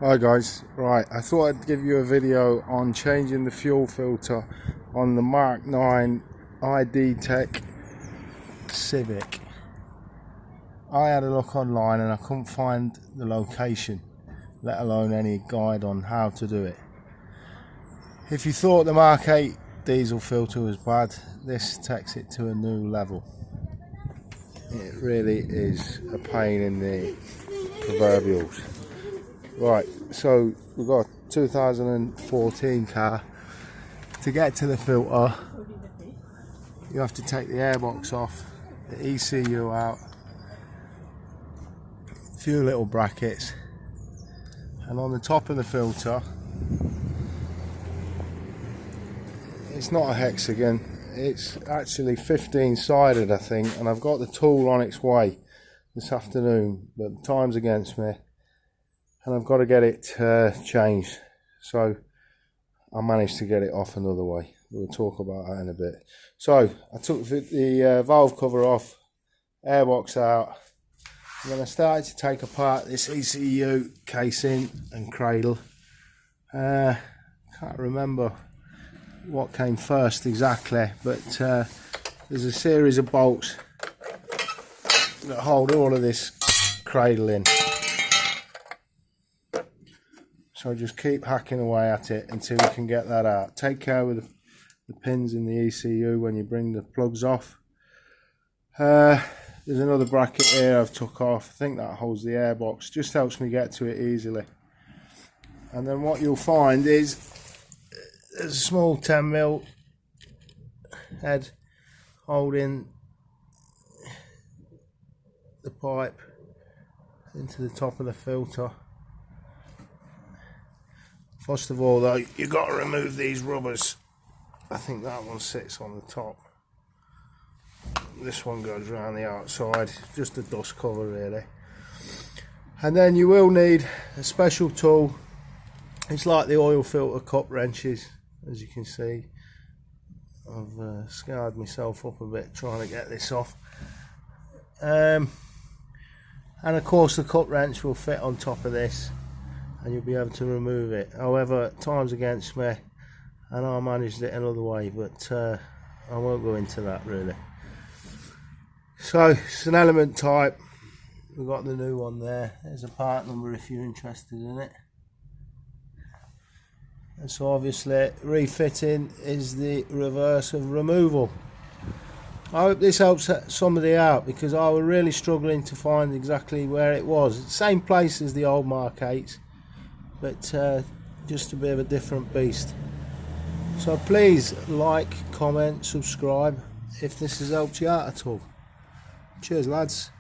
Hi guys, right, I thought I'd give you a video on changing the fuel filter on the Mark 9 i-dtec Civic. I had a look online and I couldn't find the location, let alone any guide on how to do it. If you thought the Mark 8 diesel filter was bad, this takes it to a new level. It really is a pain in the proverbials. Right, so we've got a 2014 car. To get to the filter, you have to take the airbox off, the ECU out, a few little brackets, and on the top of the filter, it's not a hexagon, it's actually 15-sided I think, and I've got the tool on its way this afternoon, but time's against me. And I've got to get it changed, so I managed to get it off another way. We'll talk about that in a bit. So I took the valve cover off, airbox out, and then I started to take apart this ECU casing and cradle. Can't remember what came first exactly, but there's a series of bolts that hold all of this cradle in. So just keep hacking away at it until you can get that out. Take care with the pins in the ECU when you bring the plugs off. There's another bracket here I've took off. I think that holds the airbox. Just helps me get to it easily. And then what you'll find is there's a small 10mm head holding the pipe into the top of the filter. First of all though, you've got to remove these rubbers. I think that one sits on the top. This one goes around the outside, just a dust cover really. And then you will need a special tool. It's like the oil filter cup wrenches, as you can see. I've scarred myself up a bit trying to get this off. And of course the cup wrench will fit on top of this, and you'll be able to remove it. However, time's against me and I managed it another way, but I won't go into that really. So it's an element type. We've got the new one there. There's a part number if you're interested in it. And so obviously refitting is the reverse of removal. I hope this helps somebody out, because I was really struggling to find exactly where it was. It's the same place as the old Mark 8s, but just a bit of a different beast. So please like, comment, subscribe if this has helped you out at all. Cheers lads.